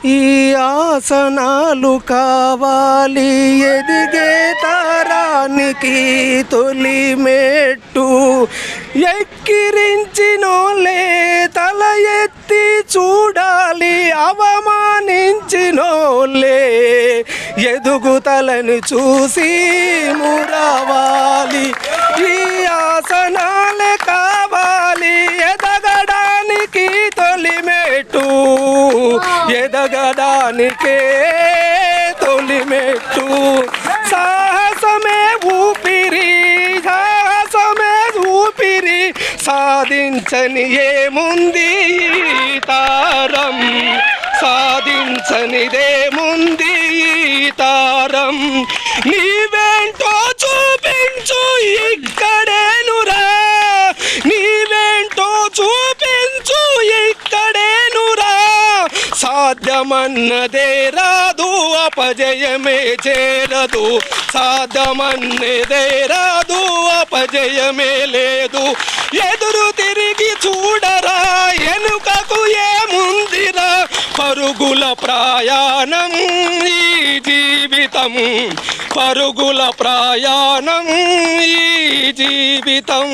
ఈ ఆసనాలు కావాలి ఎదిగే తరానికి తొలి మెట్టు ఎక్కిరించినోలే తల ఎత్తి చూడాలి అవమానించినోలే ఎదుగుతలను చూసి మురవాలి ఈ ఆసనాలే కావాలి ఎదగడానికి తొలిమెట్టు ఎదగడానికే తొలిమెట్టు సాహసమే ఊపిరి సాహసమే ఊపిరి సాధించని ఏముంది ఈ తారం సాధించనిదేముంది ఈ తారం నీవేంటో చూపించు ఇక్కడేనురా నీవేంటో చూపించు ఇక్కడేనురా సాధ్యమన్నదే రాదు అపజయమే చేరదు సాధ్యమన్నదే రాదు అపజయమే లేదు ఎదురు తిరిగి చూడరా ఎనుకకు ఏముందిరా పరుగుల ప్రయాణం ఈ జీవితం పరుగుల ప్రయాణం ఈ జీవితం